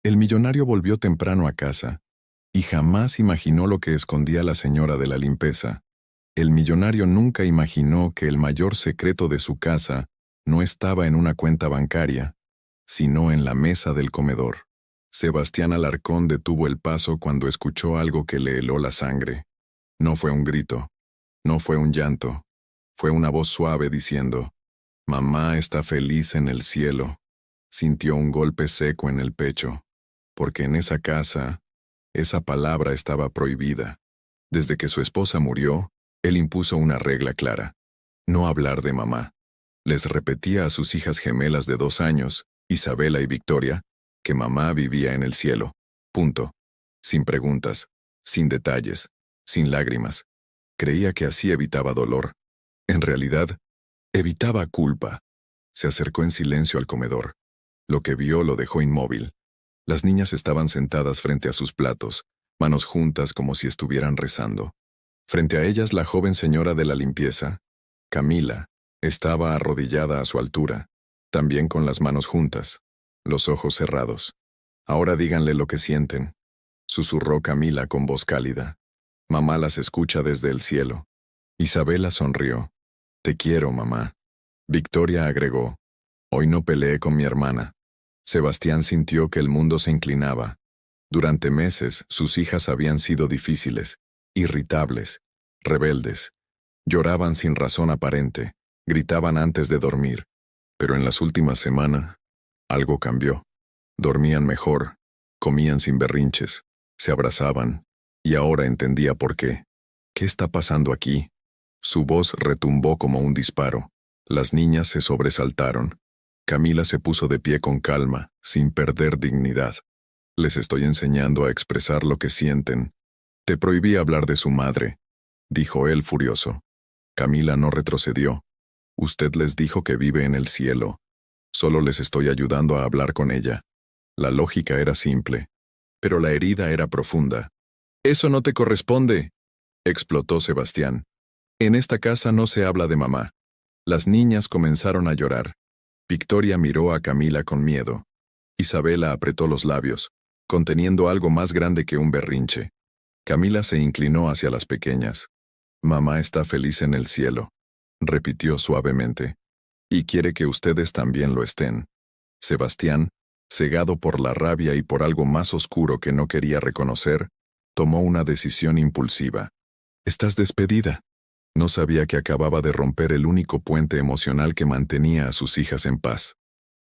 El millonario volvió temprano a casa, y jamás imaginó lo que escondía la señora de la limpieza. El millonario nunca imaginó que el mayor secreto de su casa no estaba en una cuenta bancaria, sino en la mesa del comedor. Sebastián Alarcón detuvo el paso cuando escuchó algo que le heló la sangre. No fue un grito, no fue un llanto, fue una voz suave diciendo, «Mamá está feliz en el cielo». Sintió un golpe seco en el pecho, porque en esa casa, esa palabra estaba prohibida. Desde que su esposa murió, él impuso una regla clara: no hablar de mamá. Les repetía a sus hijas gemelas de 2 años, Isabela y Victoria, que mamá vivía en el cielo. Punto. Sin preguntas, sin detalles, sin lágrimas. Creía que así evitaba dolor. En realidad, evitaba culpa. Se acercó en silencio al comedor. Lo que vio lo dejó inmóvil. Las niñas estaban sentadas frente a sus platos, manos juntas como si estuvieran rezando. Frente a ellas la joven señora de la limpieza, Camila, estaba arrodillada a su altura, también con las manos juntas, los ojos cerrados. «Ahora díganle lo que sienten», susurró Camila con voz cálida. «Mamá las escucha desde el cielo». Isabela sonrió. «Te quiero, mamá». Victoria agregó, «Hoy no peleé con mi hermana». Sebastián sintió que el mundo se inclinaba. Durante meses, sus hijas habían sido difíciles, irritables, rebeldes. Lloraban sin razón aparente, gritaban antes de dormir. Pero en las últimas semanas, algo cambió. Dormían mejor, comían sin berrinches, se abrazaban, y ahora entendía por qué. «¿Qué está pasando aquí?». Su voz retumbó como un disparo. Las niñas se sobresaltaron. Camila se puso de pie con calma, sin perder dignidad. «Les estoy enseñando a expresar lo que sienten». «Te prohibí hablar de su madre», dijo él furioso. Camila no retrocedió. «Usted les dijo que vive en el cielo. Solo les estoy ayudando a hablar con ella». La lógica era simple, pero la herida era profunda. «Eso no te corresponde», explotó Sebastián. «En esta casa no se habla de mamá». Las niñas comenzaron a llorar. Victoria miró a Camila con miedo. Isabela apretó los labios, conteniendo algo más grande que un berrinche. Camila se inclinó hacia las pequeñas. «Mamá está feliz en el cielo», repitió suavemente. «Y quiere que ustedes también lo estén». Sebastián, cegado por la rabia y por algo más oscuro que no quería reconocer, tomó una decisión impulsiva. «Estás despedida». No sabía que acababa de romper el único puente emocional que mantenía a sus hijas en paz.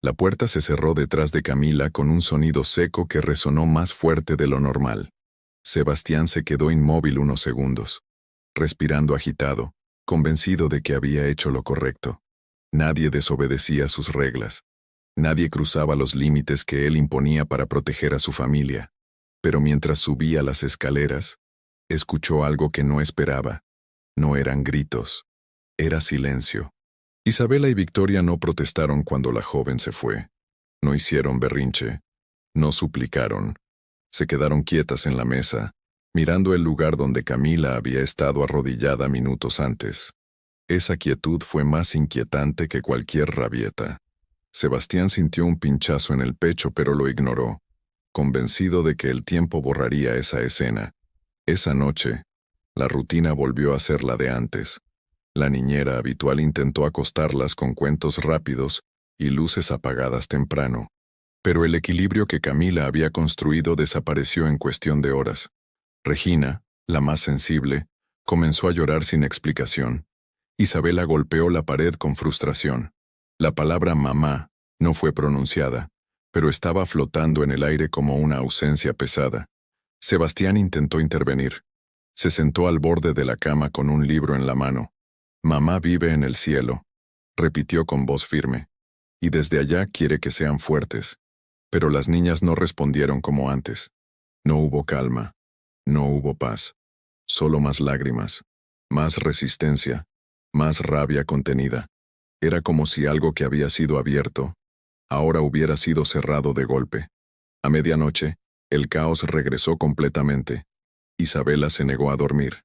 La puerta se cerró detrás de Camila con un sonido seco que resonó más fuerte de lo normal. Sebastián se quedó inmóvil unos segundos, respirando agitado, convencido de que había hecho lo correcto. Nadie desobedecía sus reglas. Nadie cruzaba los límites que él imponía para proteger a su familia. Pero mientras subía las escaleras, escuchó algo que no esperaba. No eran gritos, era silencio. Isabela y Victoria no protestaron cuando la joven se fue. No hicieron berrinche, no suplicaron. Se quedaron quietas en la mesa, mirando el lugar donde Camila había estado arrodillada minutos antes. Esa quietud fue más inquietante que cualquier rabieta. Sebastián sintió un pinchazo en el pecho, pero lo ignoró, convencido de que el tiempo borraría esa escena. Esa noche, la rutina volvió a ser la de antes. La niñera habitual intentó acostarlas con cuentos rápidos y luces apagadas temprano. Pero el equilibrio que Camila había construido desapareció en cuestión de horas. Regina, la más sensible, comenzó a llorar sin explicación. Isabela golpeó la pared con frustración. La palabra mamá no fue pronunciada, pero estaba flotando en el aire como una ausencia pesada. Sebastián intentó intervenir. Se sentó al borde de la cama con un libro en la mano. «Mamá vive en el cielo», repitió con voz firme. «Y desde allá quiere que sean fuertes». Pero las niñas no respondieron como antes. No hubo calma, no hubo paz. Solo más lágrimas, más resistencia, más rabia contenida. Era como si algo que había sido abierto, ahora hubiera sido cerrado de golpe. A medianoche, el caos regresó completamente. Isabela se negó a dormir.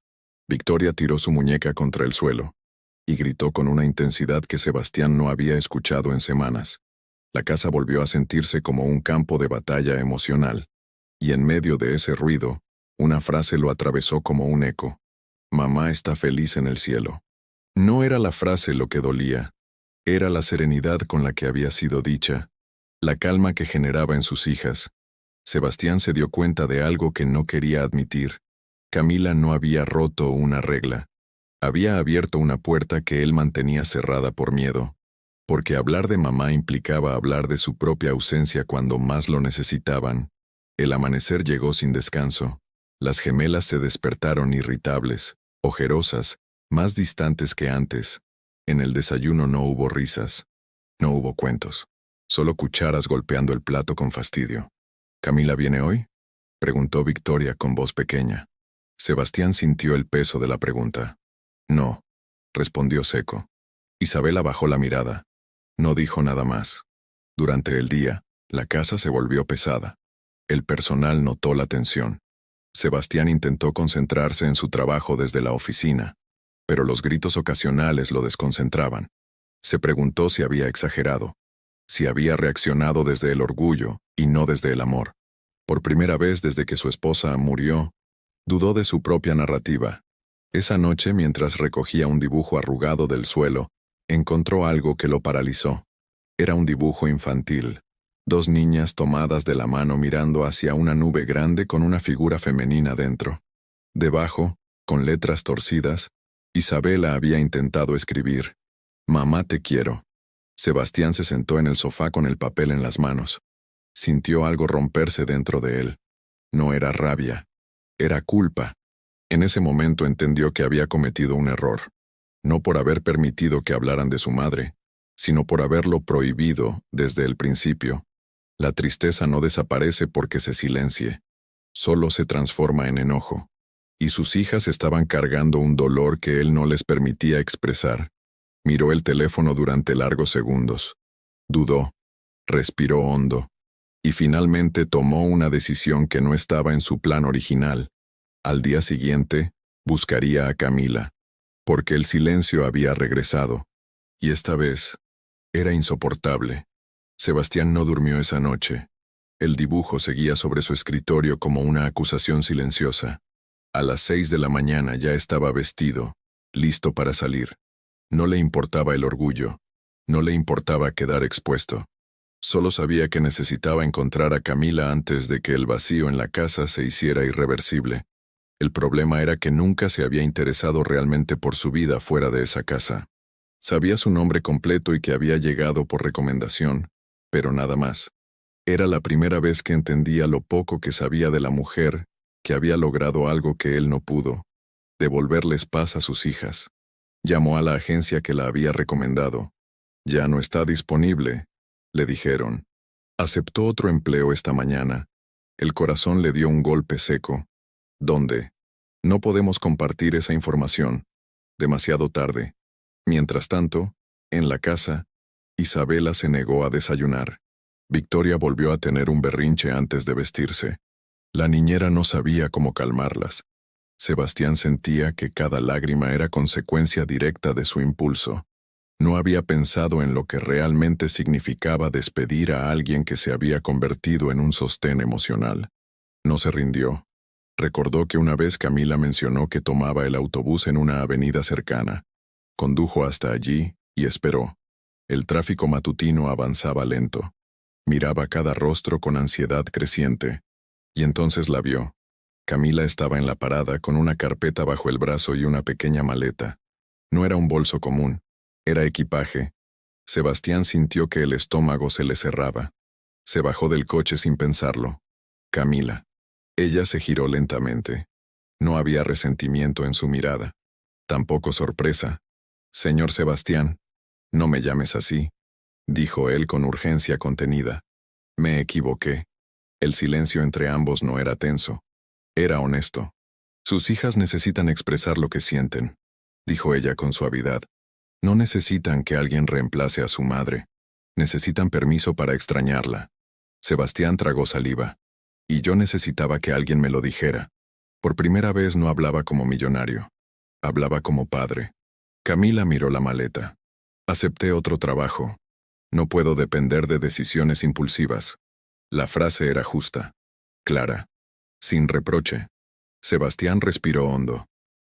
Victoria tiró su muñeca contra el suelo y gritó con una intensidad que Sebastián no había escuchado en semanas. La casa volvió a sentirse como un campo de batalla emocional, y en medio de ese ruido, una frase lo atravesó como un eco. Mamá está feliz en el cielo. No era la frase lo que dolía, era la serenidad con la que había sido dicha, la calma que generaba en sus hijas. Sebastián se dio cuenta de algo que no quería admitir. Camila no había roto una regla. Había abierto una puerta que él mantenía cerrada por miedo, porque hablar de mamá implicaba hablar de su propia ausencia cuando más lo necesitaban. El amanecer llegó sin descanso. Las gemelas se despertaron irritables, ojerosas, más distantes que antes. En el desayuno no hubo risas, no hubo cuentos, solo cucharas golpeando el plato con fastidio. ¿Camila viene hoy?, preguntó Victoria con voz pequeña. Sebastián sintió el peso de la pregunta. No, respondió seco. Isabela bajó la mirada. No dijo nada más. Durante el día, la casa se volvió pesada. El personal notó la tensión. Sebastián intentó concentrarse en su trabajo desde la oficina, pero los gritos ocasionales lo desconcentraban. Se preguntó si había exagerado, si había reaccionado desde el orgullo y no desde el amor. Por primera vez desde que su esposa murió, dudó de su propia narrativa. Esa noche, mientras recogía un dibujo arrugado del suelo, encontró algo que lo paralizó. Era un dibujo infantil. Dos niñas tomadas de la mano mirando hacia una nube grande con una figura femenina dentro. Debajo, con letras torcidas, Isabela había intentado escribir: «Mamá, te quiero». Sebastián se sentó en el sofá con el papel en las manos. Sintió algo romperse dentro de él. No era rabia, era culpa. En ese momento entendió que había cometido un error, no por haber permitido que hablaran de su madre, sino por haberlo prohibido desde el principio. La tristeza no desaparece porque se silencie, solo se transforma en enojo. Y sus hijas estaban cargando un dolor que él no les permitía expresar. Miró el teléfono durante largos segundos. Dudó, respiró hondo, y finalmente tomó una decisión que no estaba en su plan original. Al día siguiente, buscaría a Camila, porque el silencio había regresado, y esta vez era insoportable. Sebastián no durmió esa noche. El dibujo seguía sobre su escritorio como una acusación silenciosa. A las 6 de la mañana ya estaba vestido, listo para salir. No le importaba el orgullo, no le importaba quedar expuesto. Solo sabía que necesitaba encontrar a Camila antes de que el vacío en la casa se hiciera irreversible. El problema era que nunca se había interesado realmente por su vida fuera de esa casa. Sabía su nombre completo y que había llegado por recomendación, pero nada más. Era la primera vez que entendía lo poco que sabía de la mujer que había logrado algo que él no pudo: devolverles paz a sus hijas. Llamó a la agencia que la había recomendado. «Ya no está disponible», le dijeron. Aceptó otro empleo esta mañana. El corazón le dio un golpe seco. ¿Dónde? No podemos compartir esa información. Demasiado tarde. Mientras tanto, en la casa, Isabela se negó a desayunar. Victoria volvió a tener un berrinche antes de vestirse. La niñera no sabía cómo calmarlas. Sebastián sentía que cada lágrima era consecuencia directa de su impulso. No había pensado en lo que realmente significaba despedir a alguien que se había convertido en un sostén emocional. No se rindió. Recordó que una vez Camila mencionó que tomaba el autobús en una avenida cercana. Condujo hasta allí y esperó. El tráfico matutino avanzaba lento. Miraba cada rostro con ansiedad creciente. Y entonces la vio. Camila estaba en la parada con una carpeta bajo el brazo y una pequeña maleta. No era un bolso común, era equipaje. Sebastián sintió que el estómago se le cerraba. Se bajó del coche sin pensarlo. Camila. Ella se giró lentamente. No había resentimiento en su mirada. Tampoco sorpresa. «Señor Sebastián, no me llames así», dijo él con urgencia contenida. «Me equivoqué». El silencio entre ambos no era tenso. Era honesto. «Sus hijas necesitan expresar lo que sienten», dijo ella con suavidad. «No necesitan que alguien reemplace a su madre. Necesitan permiso para extrañarla». Sebastián tragó saliva. «Y yo necesitaba que alguien me lo dijera». Por primera vez no hablaba como millonario. Hablaba como padre. Camila miró la maleta. «Acepté otro trabajo». No puedo depender de decisiones impulsivas. La frase era justa, clara, sin reproche. Sebastián respiró hondo.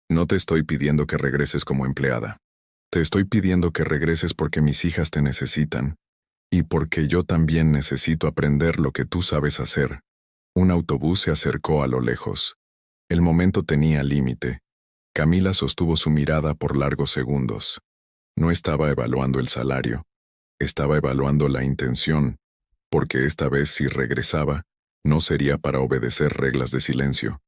No te estoy pidiendo que regreses como empleada. Te estoy pidiendo que regreses porque mis hijas te necesitan, y porque yo también necesito aprender lo que tú sabes hacer. Un autobús se acercó a lo lejos. El momento tenía límite. Camila sostuvo su mirada por largos segundos. No estaba evaluando el salario. Estaba evaluando la intención, porque esta vez si regresaba, no sería para obedecer reglas de silencio.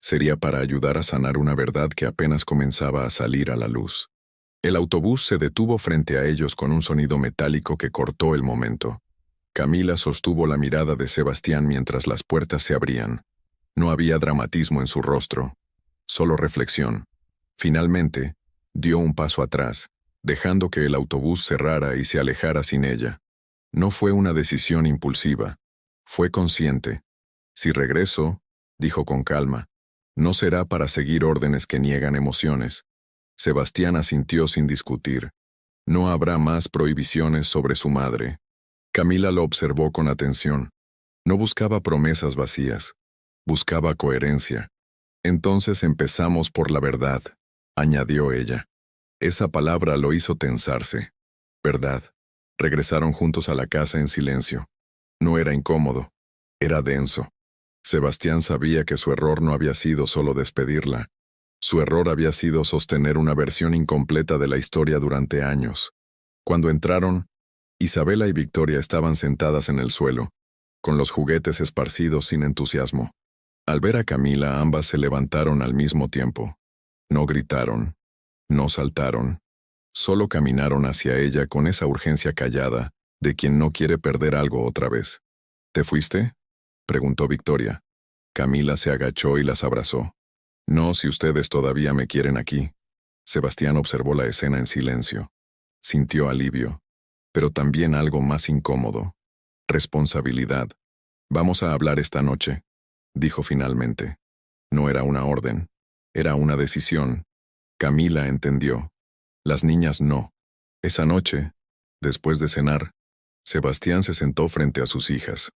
Sería para ayudar a sanar una verdad que apenas comenzaba a salir a la luz. El autobús se detuvo frente a ellos con un sonido metálico que cortó el momento. Camila sostuvo la mirada de Sebastián mientras las puertas se abrían. No había dramatismo en su rostro, solo reflexión. Finalmente, dio un paso atrás, dejando que el autobús cerrara y se alejara sin ella. No fue una decisión impulsiva, fue consciente. Si regreso, dijo con calma, no será para seguir órdenes que niegan emociones. Sebastián asintió sin discutir. No habrá más prohibiciones sobre su madre. Camila lo observó con atención. No buscaba promesas vacías. Buscaba coherencia. Entonces empezamos por la verdad, añadió ella. Esa palabra lo hizo tensarse. Verdad. Regresaron juntos a la casa en silencio. No era incómodo. Era denso. Sebastián sabía que su error no había sido solo despedirla. Su error había sido sostener una versión incompleta de la historia durante años. Cuando entraron, Isabela y Victoria estaban sentadas en el suelo, con los juguetes esparcidos sin entusiasmo. Al ver a Camila, ambas se levantaron al mismo tiempo. No gritaron, no saltaron, solo caminaron hacia ella con esa urgencia callada de quien no quiere perder algo otra vez. ¿Te fuiste?, preguntó Victoria. Camila se agachó y las abrazó. No, si ustedes todavía me quieren aquí. Sebastián observó la escena en silencio. Sintió alivio, pero también algo más incómodo. Responsabilidad. Vamos a hablar esta noche, dijo finalmente. No era una orden, era una decisión. Camila entendió. Las niñas no. Esa noche, después de cenar, Sebastián se sentó frente a sus hijas.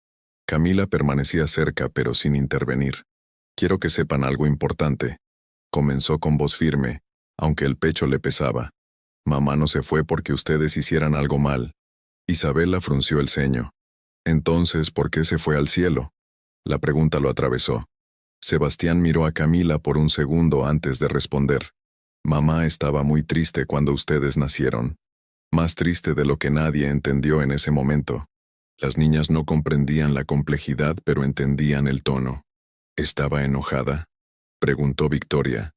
Camila permanecía cerca pero sin intervenir. Quiero que sepan algo importante. Comenzó con voz firme, aunque el pecho le pesaba. Mamá no se fue porque ustedes hicieran algo mal. Isabela frunció el ceño. Entonces, ¿por qué se fue al cielo? La pregunta lo atravesó. Sebastián miró a Camila por un segundo antes de responder. Mamá estaba muy triste cuando ustedes nacieron. Más triste de lo que nadie entendió en ese momento. Las niñas no comprendían la complejidad, pero entendían el tono. ¿Estaba enojada?, preguntó Victoria.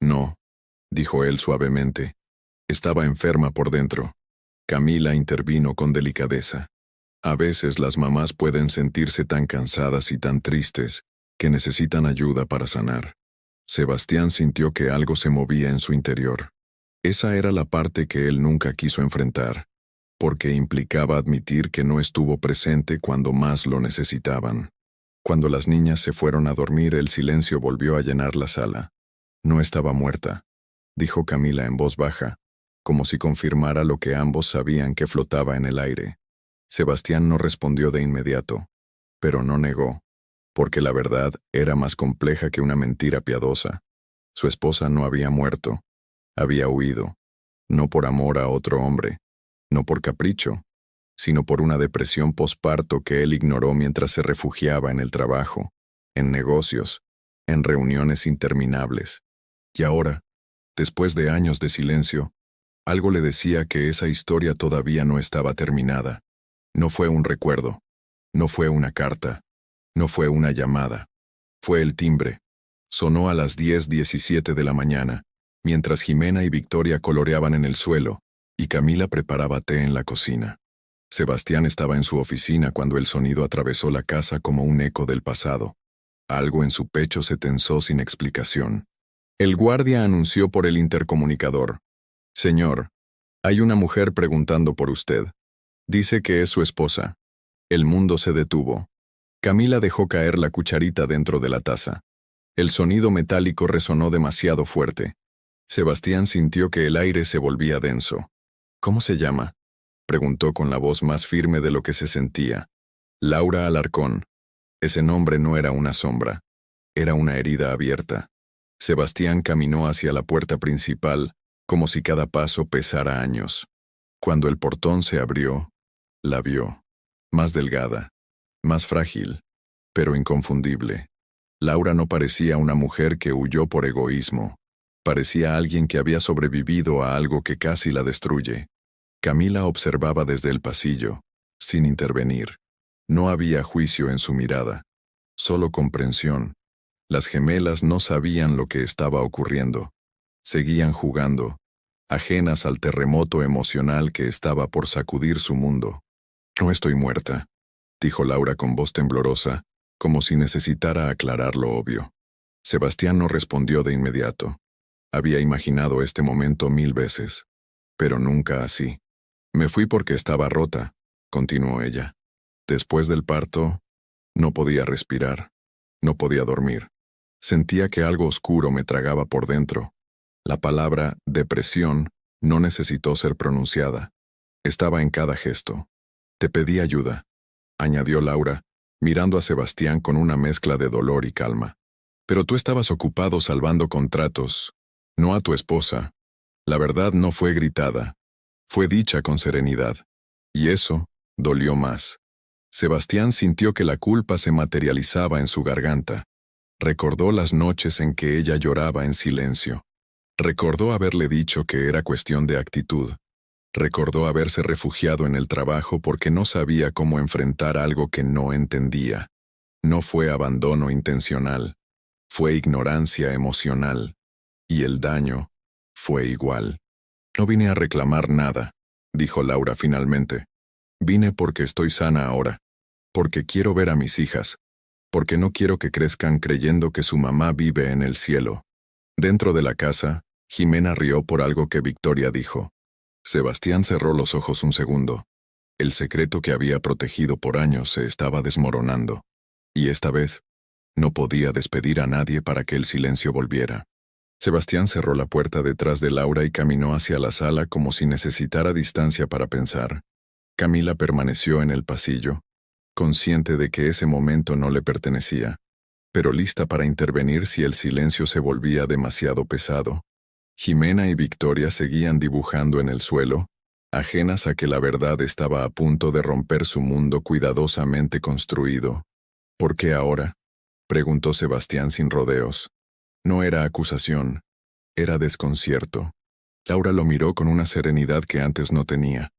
No, dijo él suavemente. Estaba enferma por dentro. Camila intervino con delicadeza. A veces las mamás pueden sentirse tan cansadas y tan tristes que necesitan ayuda para sanar. Sebastián sintió que algo se movía en su interior. Esa era la parte que él nunca quiso enfrentar, porque implicaba admitir que no estuvo presente cuando más lo necesitaban. Cuando las niñas se fueron a dormir, el silencio volvió a llenar la sala. No estaba muerta, dijo Camila en voz baja, como si confirmara lo que ambos sabían que flotaba en el aire. Sebastián no respondió de inmediato, pero no negó, porque la verdad era más compleja que una mentira piadosa. Su esposa no había muerto, había huido, no por amor a otro hombre, no por capricho, sino por una depresión posparto que él ignoró mientras se refugiaba en el trabajo, en negocios, en reuniones interminables. Y ahora, después de años de silencio, algo le decía que esa historia todavía no estaba terminada. No fue un recuerdo, no fue una carta, no fue una llamada. Fue el timbre. Sonó a las 10:17 de la mañana, mientras Jimena y Victoria coloreaban en el suelo, y Camila preparaba té en la cocina. Sebastián estaba en su oficina cuando el sonido atravesó la casa como un eco del pasado. Algo en su pecho se tensó sin explicación. El guardia anunció por el intercomunicador. «Señor, hay una mujer preguntando por usted. Dice que es su esposa». El mundo se detuvo. Camila dejó caer la cucharita dentro de la taza. El sonido metálico resonó demasiado fuerte. Sebastián sintió que el aire se volvía denso. «¿Cómo se llama?», Preguntó con la voz más firme de lo que se sentía. Laura Alarcón. Ese nombre no era una sombra. Era una herida abierta. Sebastián caminó hacia la puerta principal, como si cada paso pesara años. Cuando el portón se abrió, la vio. Más delgada, más frágil, pero inconfundible. Laura no parecía una mujer que huyó por egoísmo. Parecía alguien que había sobrevivido a algo que casi la destruye. Camila observaba desde el pasillo, sin intervenir. No había juicio en su mirada, solo comprensión. Las gemelas no sabían lo que estaba ocurriendo. Seguían jugando, ajenas al terremoto emocional que estaba por sacudir su mundo. No estoy muerta, dijo Laura con voz temblorosa, como si necesitara aclarar lo obvio. Sebastián no respondió de inmediato. Había imaginado este momento 1000 veces, pero nunca así. Me fui porque estaba rota, continuó ella. Después del parto, no podía respirar, no podía dormir. Sentía que algo oscuro me tragaba por dentro. La palabra depresión no necesitó ser pronunciada. Estaba en cada gesto. Te pedí ayuda, añadió Laura, mirando a Sebastián con una mezcla de dolor y calma. Pero tú estabas ocupado salvando contratos, no a tu esposa. La verdad no fue gritada, fue dicha con serenidad. Y eso dolió más. Sebastián sintió que la culpa se materializaba en su garganta. Recordó las noches en que ella lloraba en silencio. Recordó haberle dicho que era cuestión de actitud. Recordó haberse refugiado en el trabajo porque no sabía cómo enfrentar algo que no entendía. No fue abandono intencional, fue ignorancia emocional. Y el daño fue igual. No vine a reclamar nada, dijo Laura finalmente. Vine porque estoy sana ahora, porque quiero ver a mis hijas, porque no quiero que crezcan creyendo que su mamá vive en el cielo. Dentro de la casa, Jimena rió por algo que Victoria dijo. Sebastián cerró los ojos un segundo. El secreto que había protegido por años se estaba desmoronando. Y esta vez, no podía despedir a nadie para que el silencio volviera. Sebastián cerró la puerta detrás de Laura y caminó hacia la sala como si necesitara distancia para pensar. Camila permaneció en el pasillo, consciente de que ese momento no le pertenecía, pero lista para intervenir si el silencio se volvía demasiado pesado. Jimena y Victoria seguían dibujando en el suelo, ajenas a que la verdad estaba a punto de romper su mundo cuidadosamente construido. ¿Por qué ahora?, preguntó Sebastián sin rodeos. No era acusación, era desconcierto. Laura lo miró con una serenidad que antes no tenía.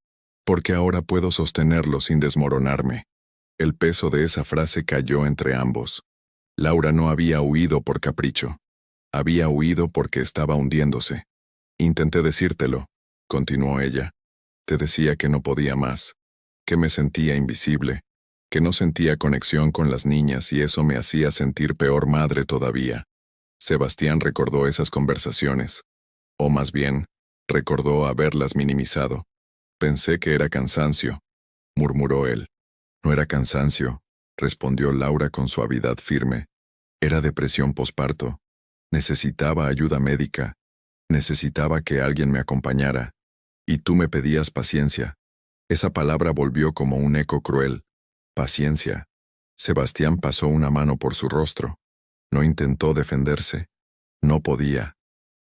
Porque ahora puedo sostenerlo sin desmoronarme. El peso de esa frase cayó entre ambos. Laura no había huido por capricho. Había huido porque estaba hundiéndose. Intenté decírtelo, continuó ella. Te decía que no podía más, que me sentía invisible, que no sentía conexión con las niñas y eso me hacía sentir peor madre todavía. Sebastián recordó esas conversaciones. O más bien, recordó haberlas minimizado. Pensé que era cansancio, murmuró él. No era cansancio, respondió Laura con suavidad firme. Era depresión posparto. Necesitaba ayuda médica. Necesitaba que alguien me acompañara. Y tú me pedías paciencia. Esa palabra volvió como un eco cruel. Paciencia. Sebastián pasó una mano por su rostro. No intentó defenderse. No podía.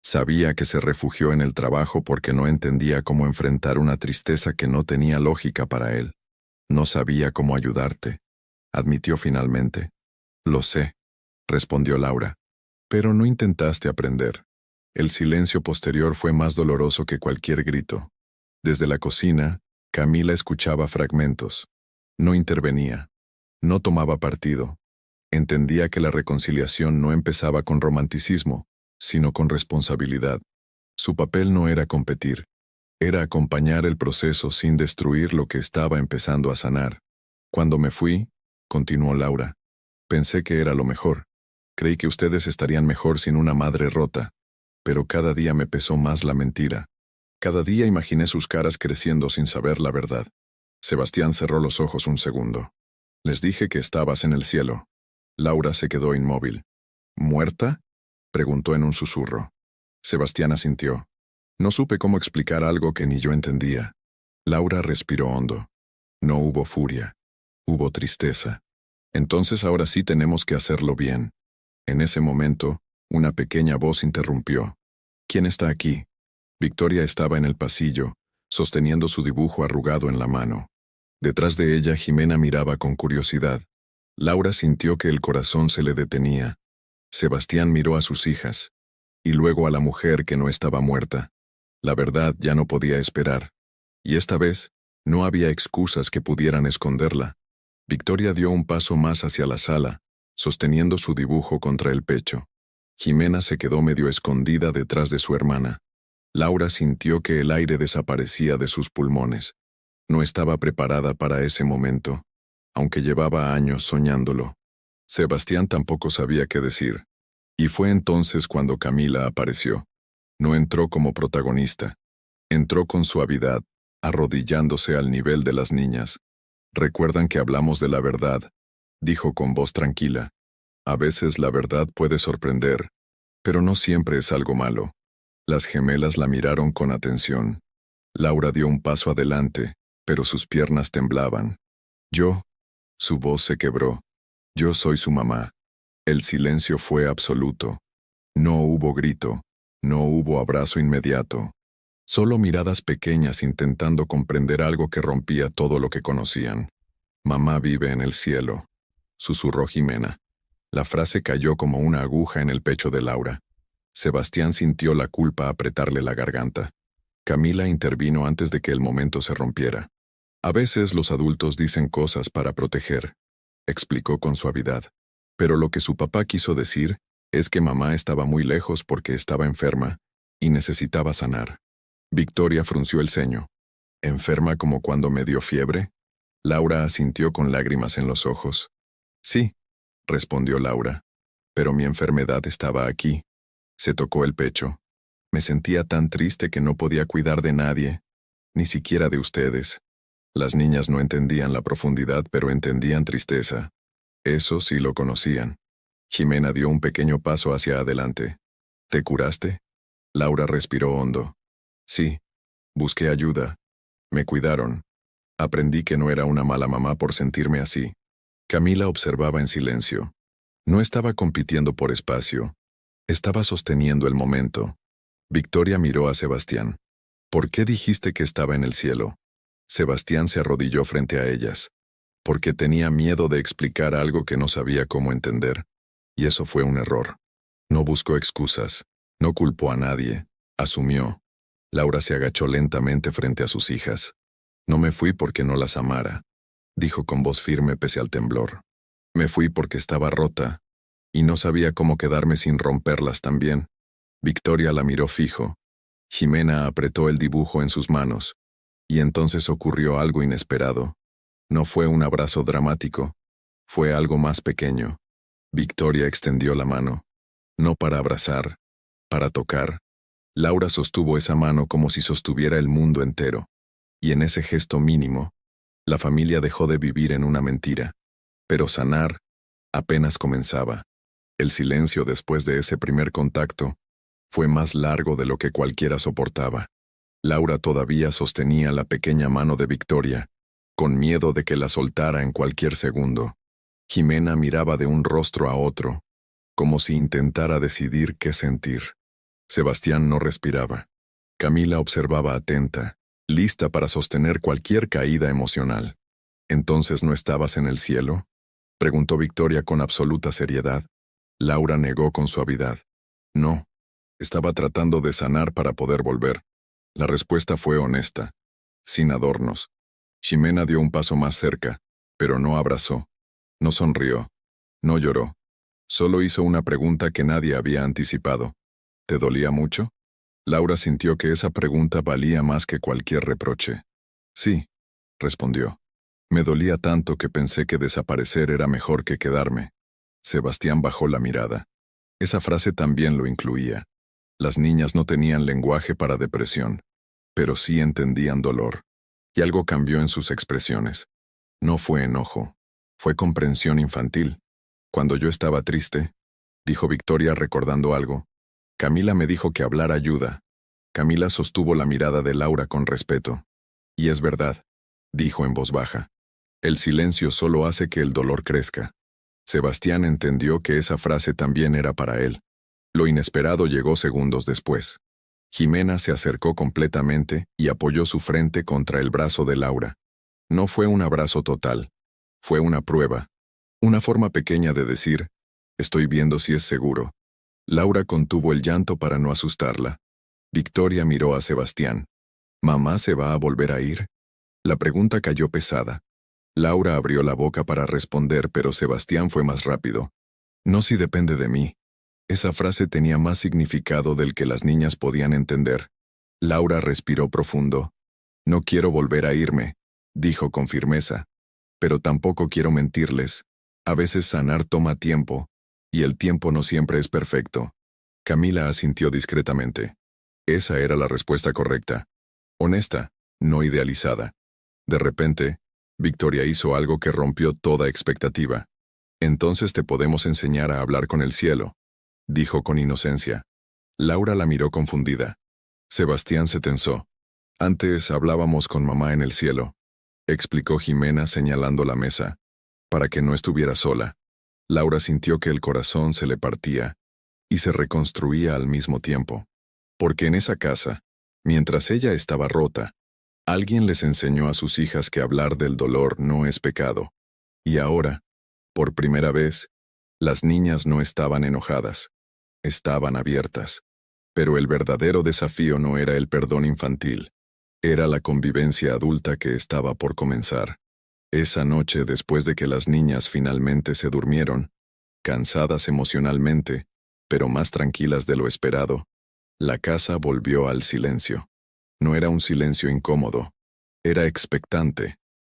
Sabía que se refugió en el trabajo porque no entendía cómo enfrentar una tristeza que no tenía lógica para él. No sabía cómo ayudarte, admitió finalmente. Lo sé, respondió Laura. Pero no intentaste aprender. El silencio posterior fue más doloroso que cualquier grito. Desde la cocina, Camila escuchaba fragmentos. No intervenía. No tomaba partido. Entendía que la reconciliación no empezaba con romanticismo, sino con responsabilidad. Su papel no era competir. Era acompañar el proceso sin destruir lo que estaba empezando a sanar. Cuando me fui, continuó Laura, pensé que era lo mejor. Creí que ustedes estarían mejor sin una madre rota. Pero cada día me pesó más la mentira. Cada día imaginé sus caras creciendo sin saber la verdad. Sebastián cerró los ojos un segundo. Les dije que estabas en el cielo. Laura se quedó inmóvil. ¿Muerta?, preguntó en un susurro. Sebastián asintió. No supe cómo explicar algo que ni yo entendía. Laura respiró hondo. No hubo furia. Hubo tristeza. Entonces ahora sí tenemos que hacerlo bien. En ese momento, una pequeña voz interrumpió. ¿Quién está aquí? Victoria estaba en el pasillo, sosteniendo su dibujo arrugado en la mano. Detrás de ella, Jimena miraba con curiosidad. Laura sintió que el corazón se le detenía. Sebastián miró a sus hijas, y luego a la mujer que no estaba muerta. La verdad ya no podía esperar. Y esta vez, no había excusas que pudieran esconderla. Victoria dio un paso más hacia la sala, sosteniendo su dibujo contra el pecho. Jimena se quedó medio escondida detrás de su hermana. Laura sintió que el aire desaparecía de sus pulmones. No estaba preparada para ese momento, aunque llevaba años soñándolo. Sebastián tampoco sabía qué decir. Y fue entonces cuando Camila apareció. No entró como protagonista. Entró con suavidad, arrodillándose al nivel de las niñas. «Recuerdan que hablamos de la verdad», dijo con voz tranquila. «A veces la verdad puede sorprender, pero no siempre es algo malo». Las gemelas la miraron con atención. Laura dio un paso adelante, pero sus piernas temblaban. «Yo», su voz se quebró. «Yo soy su mamá». El silencio fue absoluto. No hubo grito, no hubo abrazo inmediato. Solo miradas pequeñas intentando comprender algo que rompía todo lo que conocían. «Mamá vive en el cielo», susurró Jimena. La frase cayó como una aguja en el pecho de Laura. Sebastián sintió la culpa apretarle la garganta. Camila intervino antes de que el momento se rompiera. «A veces los adultos dicen cosas para proteger», explicó con suavidad. Pero lo que su papá quiso decir es que mamá estaba muy lejos porque estaba enferma y necesitaba sanar. Victoria frunció el ceño. «¿Enferma como cuando me dio fiebre?» Laura asintió con lágrimas en los ojos. «Sí», respondió Laura, «pero mi enfermedad estaba aquí». Se tocó el pecho. «Me sentía tan triste que no podía cuidar de nadie, ni siquiera de ustedes». Las niñas no entendían la profundidad, pero entendían tristeza. Eso sí lo conocían. Jimena dio un pequeño paso hacia adelante. «¿Te curaste?» Laura respiró hondo. «Sí. Busqué ayuda. Me cuidaron. Aprendí que no era una mala mamá por sentirme así». Camila observaba en silencio. No estaba compitiendo por espacio. Estaba sosteniendo el momento. Victoria miró a Sebastián. «¿Por qué dijiste que estaba en el cielo?» Sebastián se arrodilló frente a ellas. «Porque tenía miedo de explicar algo que no sabía cómo entender. Y eso fue un error». No buscó excusas. No culpó a nadie. Asumió. Laura se agachó lentamente frente a sus hijas. «No me fui porque no las amara», dijo con voz firme pese al temblor. «Me fui porque estaba rota, y no sabía cómo quedarme sin romperlas también». Victoria la miró fijo. Jimena apretó el dibujo en sus manos. Y entonces ocurrió algo inesperado. No fue un abrazo dramático. Fue algo más pequeño. Victoria extendió la mano. No para abrazar, para tocar. Laura sostuvo esa mano como si sostuviera el mundo entero. Y en ese gesto mínimo, la familia dejó de vivir en una mentira. Pero sanar apenas comenzaba. El silencio después de ese primer contacto fue más largo de lo que cualquiera soportaba. Laura todavía sostenía la pequeña mano de Victoria, con miedo de que la soltara en cualquier segundo. Jimena miraba de un rostro a otro, como si intentara decidir qué sentir. Sebastián no respiraba. Camila observaba atenta, lista para sostener cualquier caída emocional. «¿Entonces no estabas en el cielo?», preguntó Victoria con absoluta seriedad. Laura negó con suavidad. «No, estaba tratando de sanar para poder volver». La respuesta fue honesta, sin adornos. Jimena dio un paso más cerca, pero no abrazó, no sonrió, no lloró. Solo hizo una pregunta que nadie había anticipado. «¿Te dolía mucho?». Laura sintió que esa pregunta valía más que cualquier reproche. «Sí», respondió. «Me dolía tanto que pensé que desaparecer era mejor que quedarme». Sebastián bajó la mirada. Esa frase también lo incluía. Las niñas no tenían lenguaje para depresión, pero sí entendían dolor. Y algo cambió en sus expresiones. No fue enojo, fue comprensión infantil. «Cuando yo estaba triste», dijo Victoria recordando algo, «Camila me dijo que hablar ayuda». Camila sostuvo la mirada de Laura con respeto. Y es verdad, dijo en voz baja. El silencio solo hace que el dolor crezca. Sebastián entendió que esa frase también era para él. Lo inesperado llegó segundos después. Jimena se acercó completamente y apoyó su frente contra el brazo de Laura. No fue un abrazo total. Fue una prueba. Una forma pequeña de decir, estoy viendo si es seguro. Laura contuvo el llanto para no asustarla. Victoria miró a Sebastián. ¿Mamá se va a volver a ir? La pregunta cayó pesada. Laura abrió la boca para responder, pero Sebastián fue más rápido. No si depende de mí. Esa frase tenía más significado del que las niñas podían entender. Laura respiró profundo. No quiero volver a irme, dijo con firmeza. Pero tampoco quiero mentirles. A veces sanar toma tiempo, y el tiempo no siempre es perfecto. Camila asintió discretamente. Esa era la respuesta correcta. Honesta, no idealizada. De repente, Victoria hizo algo que rompió toda expectativa. Entonces te podemos enseñar a hablar con el cielo, dijo con inocencia. Laura la miró confundida. Sebastián se tensó. Antes hablábamos con mamá en el cielo, explicó Jimena señalando la mesa, para que no estuviera sola. Laura sintió que el corazón se le partía y se reconstruía al mismo tiempo. Porque en esa casa, mientras ella estaba rota, alguien les enseñó a sus hijas que hablar del dolor no es pecado. Y ahora, por primera vez, las niñas no estaban enojadas. Estaban abiertas. Pero el verdadero desafío no era el perdón infantil. Era la convivencia adulta que estaba por comenzar. Esa noche, después de que las niñas finalmente se durmieron, cansadas emocionalmente, pero más tranquilas de lo esperado, la casa volvió al silencio. No era un silencio incómodo. Era expectante.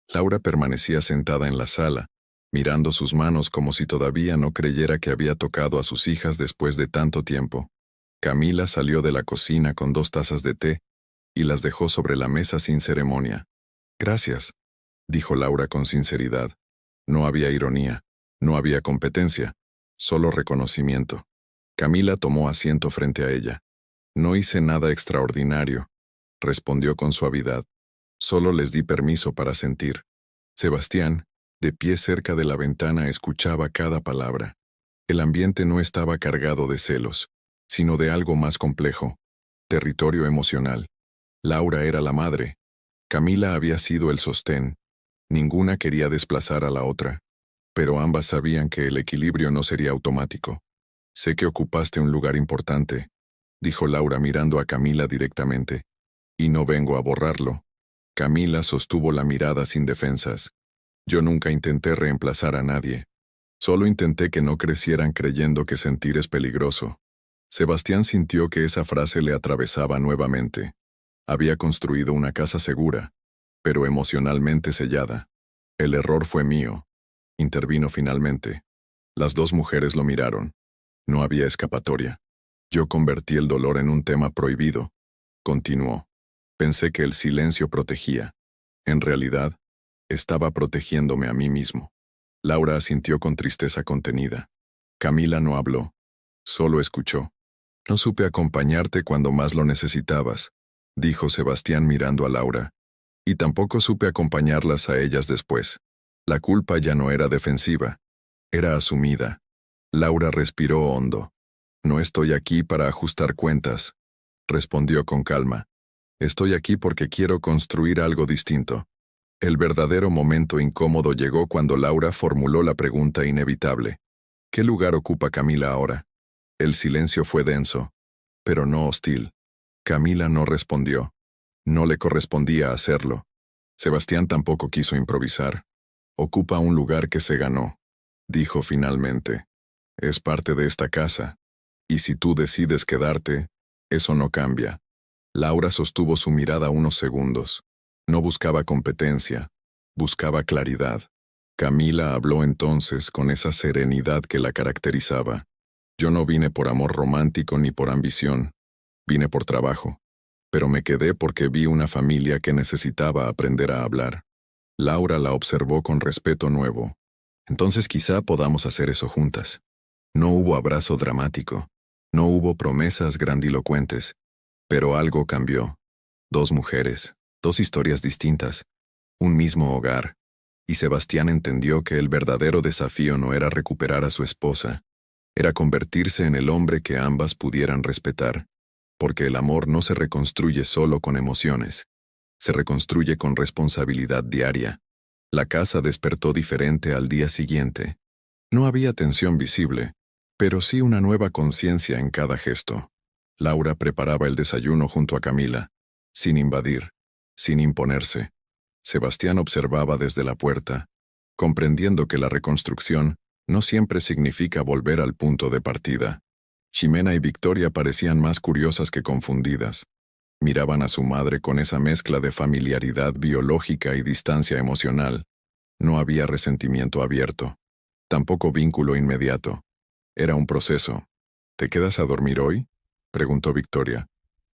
Laura permanecía sentada en la sala, mirando sus manos como si todavía no creyera que había tocado a sus hijas después de tanto tiempo. Camila salió de la cocina con 2 tazas de té y las dejó sobre la mesa sin ceremonia. Gracias, dijo Laura con sinceridad. No había ironía, no había competencia, solo reconocimiento. Camila tomó asiento frente a ella. No hice nada extraordinario, respondió con suavidad. Solo les di permiso para sentir. Sebastián, de pie cerca de la ventana, escuchaba cada palabra. El ambiente no estaba cargado de celos, sino de algo más complejo, territorio emocional. Laura era la madre. Camila había sido el sostén. Ninguna quería desplazar a la otra, pero ambas sabían que el equilibrio no sería automático. Sé que ocupaste un lugar importante, dijo Laura mirando a Camila directamente, y no vengo a borrarlo. Camila sostuvo la mirada sin defensas. Yo nunca intenté reemplazar a nadie. Solo intenté que no crecieran creyendo que sentir es peligroso. Sebastián sintió que esa frase le atravesaba nuevamente. Había construido una casa segura, pero emocionalmente sellada. El error fue mío. Intervino finalmente. Las 2 mujeres lo miraron. No había escapatoria. Yo convertí el dolor en un tema prohibido. Continuó. Pensé que el silencio protegía. En realidad, estaba protegiéndome a mí mismo. Laura asintió con tristeza contenida. Camila no habló. Solo escuchó. No supe acompañarte cuando más lo necesitabas, dijo Sebastián mirando a Laura. Y tampoco supe acompañarlas a ellas después. La culpa ya no era defensiva. Era asumida. Laura respiró hondo. No estoy aquí para ajustar cuentas, respondió con calma. Estoy aquí porque quiero construir algo distinto. El verdadero momento incómodo llegó cuando Laura formuló la pregunta inevitable. ¿Qué lugar ocupa Camila ahora? El silencio fue denso, pero no hostil. Camila no respondió. No le correspondía hacerlo. Sebastián tampoco quiso improvisar. Ocupa un lugar que se ganó, dijo finalmente. Es parte de esta casa. Y si tú decides quedarte, eso no cambia. Laura sostuvo su mirada unos segundos. No buscaba competencia, buscaba claridad. Camila habló entonces con esa serenidad que la caracterizaba. Yo no vine por amor romántico ni por ambición. Vine por trabajo. Pero me quedé porque vi una familia que necesitaba aprender a hablar. Laura la observó con respeto nuevo. Entonces quizá podamos hacer eso juntas. No hubo abrazo dramático. No hubo promesas grandilocuentes. Pero algo cambió. 2 mujeres, Dos historias distintas, un mismo hogar, y Sebastián entendió que el verdadero desafío no era recuperar a su esposa, era convertirse en el hombre que ambas pudieran respetar, porque el amor no se reconstruye solo con emociones, se reconstruye con responsabilidad diaria. La casa despertó diferente al día siguiente. No había tensión visible, pero sí una nueva conciencia en cada gesto. Laura preparaba el desayuno junto a Camila, sin invadir, sin imponerse. Sebastián observaba desde la puerta, comprendiendo que la reconstrucción no siempre significa volver al punto de partida. Ximena y Victoria parecían más curiosas que confundidas. Miraban a su madre con esa mezcla de familiaridad biológica y distancia emocional. No había resentimiento abierto, tampoco vínculo inmediato. Era un proceso. ¿Te quedas a dormir hoy?, preguntó Victoria.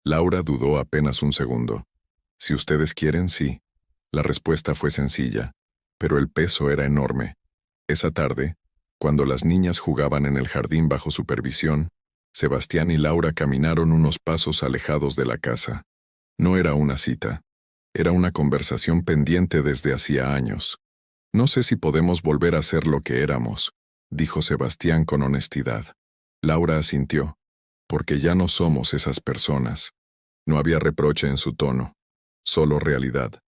Laura dudó apenas un segundo. Si ustedes quieren, sí. La respuesta fue sencilla, pero el peso era enorme. Esa tarde, cuando las niñas jugaban en el jardín bajo supervisión, Sebastián y Laura caminaron unos pasos alejados de la casa. No era una cita. Era una conversación pendiente desde hacía años. No sé si podemos volver a ser lo que éramos, dijo Sebastián con honestidad. Laura asintió, porque ya no somos esas personas. No había reproche en su tono, solo realidad.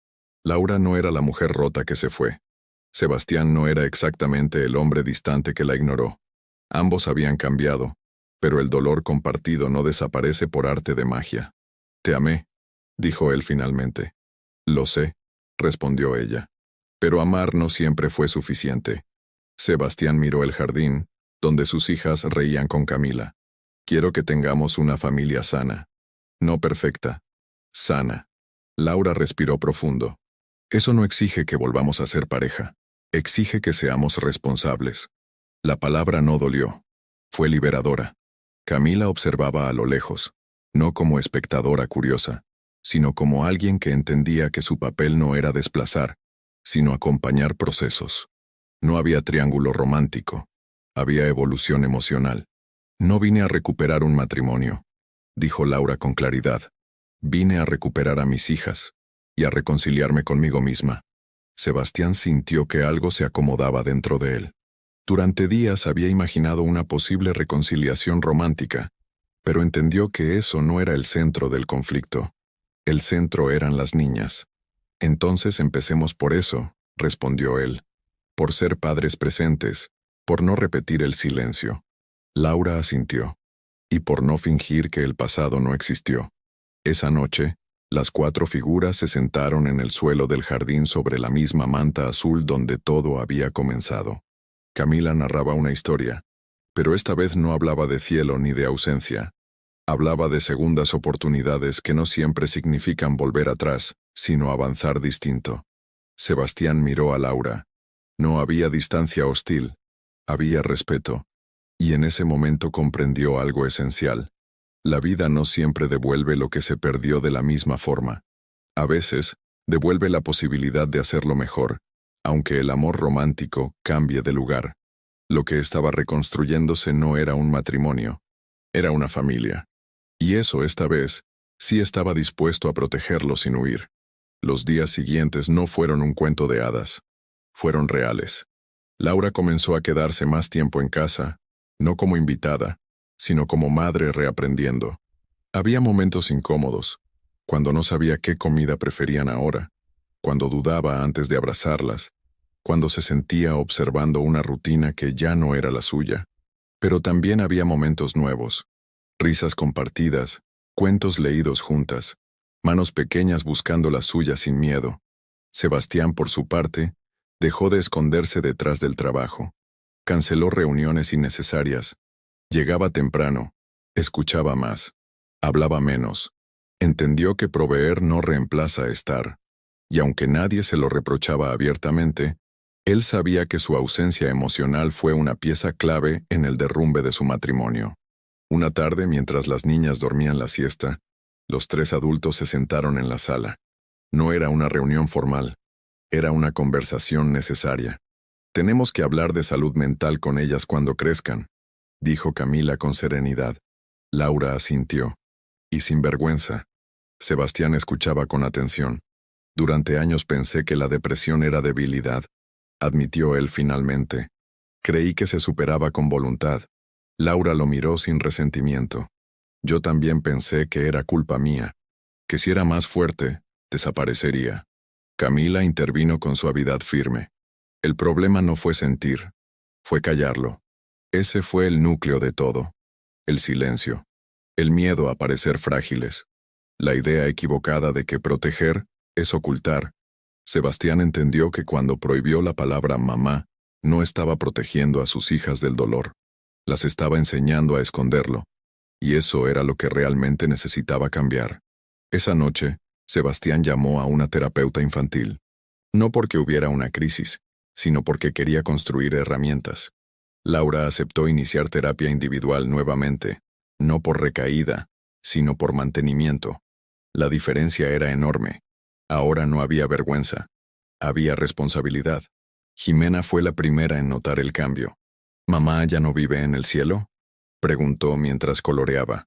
Laura no era la mujer rota que se fue. Sebastián no era exactamente el hombre distante que la ignoró. Ambos habían cambiado, pero el dolor compartido no desaparece por arte de magia. Te amé, dijo él finalmente. Lo sé, respondió ella. Pero amar no siempre fue suficiente. Sebastián miró el jardín, donde sus hijas reían con Camila. Quiero que tengamos una familia sana. No perfecta, sana. Laura respiró profundo. Eso no exige que volvamos a ser pareja. Exige que seamos responsables. La palabra no dolió. Fue liberadora. Camila observaba a lo lejos, no como espectadora curiosa, sino como alguien que entendía que su papel no era desplazar, sino acompañar procesos. No había triángulo romántico. Había evolución emocional. No vine a recuperar un matrimonio, dijo Laura con claridad. Vine a recuperar a mis hijas y a reconciliarme conmigo misma. Sebastián sintió que algo se acomodaba dentro de él. Durante días había imaginado una posible reconciliación romántica, pero entendió que eso no era el centro del conflicto. El centro eran las niñas. Entonces empecemos por eso, respondió él. Por ser padres presentes, por no repetir el silencio. Laura asintió. Y por no fingir que el pasado no existió. Esa noche, las 4 figuras se sentaron en el suelo del jardín sobre la misma manta azul donde todo había comenzado. Camila narraba una historia, pero esta vez no hablaba de cielo ni de ausencia. Hablaba de segundas oportunidades que no siempre significan volver atrás, sino avanzar distinto. Sebastián miró a Laura. No había distancia hostil, había respeto, y en ese momento comprendió algo esencial. La vida no siempre devuelve lo que se perdió de la misma forma. A veces, devuelve la posibilidad de hacerlo mejor, aunque el amor romántico cambie de lugar. Lo que estaba reconstruyéndose no era un matrimonio, era una familia. Y eso, esta vez, sí estaba dispuesto a protegerlo sin huir. Los días siguientes no fueron un cuento de hadas, fueron reales. Laura comenzó a quedarse más tiempo en casa, no como invitada, sino como madre reaprendiendo. Había momentos incómodos, cuando no sabía qué comida preferían ahora, cuando dudaba antes de abrazarlas, cuando se sentía observando una rutina que ya no era la suya. Pero también había momentos nuevos, risas compartidas, cuentos leídos juntas, manos pequeñas buscando la suya sin miedo. Sebastián, por su parte, dejó de esconderse detrás del trabajo. Canceló reuniones innecesarias. Llegaba temprano, escuchaba más, hablaba menos. Entendió que proveer no reemplaza estar. Y aunque nadie se lo reprochaba abiertamente, él sabía que su ausencia emocional fue una pieza clave en el derrumbe de su matrimonio. Una tarde, mientras las niñas dormían la siesta, los 3 adultos se sentaron en la sala. No era una reunión formal, era una conversación necesaria. Tenemos que hablar de salud mental con ellas cuando crezcan, dijo Camila con serenidad. Laura asintió. Y sin vergüenza. Sebastián escuchaba con atención. Durante años pensé que la depresión era debilidad, admitió él finalmente. Creí que se superaba con voluntad. Laura lo miró sin resentimiento. Yo también pensé que era culpa mía, que si era más fuerte, desaparecería. Camila intervino con suavidad firme. El problema no fue sentir, fue callarlo. Ese fue el núcleo de todo. El silencio. El miedo a parecer frágiles. La idea equivocada de que proteger es ocultar. Sebastián entendió que cuando prohibió la palabra mamá, no estaba protegiendo a sus hijas del dolor. Las estaba enseñando a esconderlo. Y eso era lo que realmente necesitaba cambiar. Esa noche, Sebastián llamó a una terapeuta infantil. No porque hubiera una crisis, sino porque quería construir herramientas. Laura aceptó iniciar terapia individual nuevamente, no por recaída, sino por mantenimiento. La diferencia era enorme. Ahora no había vergüenza. Había responsabilidad. Jimena fue la primera en notar el cambio. ¿Mamá ya no vive en el cielo?, preguntó mientras coloreaba.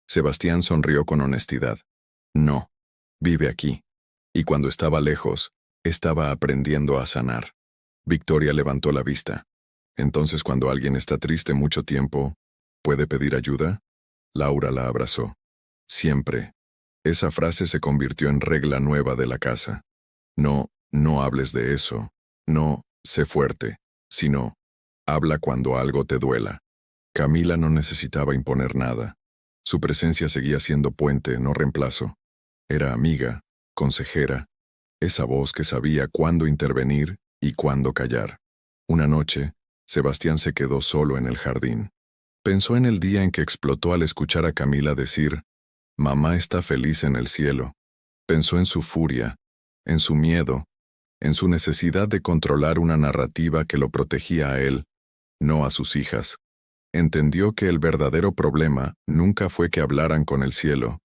Sebastián sonrió con honestidad. No, vive aquí. Y cuando estaba lejos, estaba aprendiendo a sanar. Victoria levantó la vista. Entonces, cuando alguien está triste mucho tiempo, ¿puede pedir ayuda? Laura la abrazó. Siempre. Esa frase se convirtió en regla nueva de la casa. No, no hables de eso. No, sé fuerte. Sino, habla cuando algo te duela. Camila no necesitaba imponer nada. Su presencia seguía siendo puente, no reemplazo. Era amiga, consejera, esa voz que sabía cuándo intervenir y cuándo callar. Una noche, Sebastián se quedó solo en el jardín. Pensó en el día en que explotó al escuchar a Camila decir, «Mamá está feliz en el cielo». Pensó en su furia, en su miedo, en su necesidad de controlar una narrativa que lo protegía a él, no a sus hijas. Entendió que el verdadero problema nunca fue que hablaran con el cielo,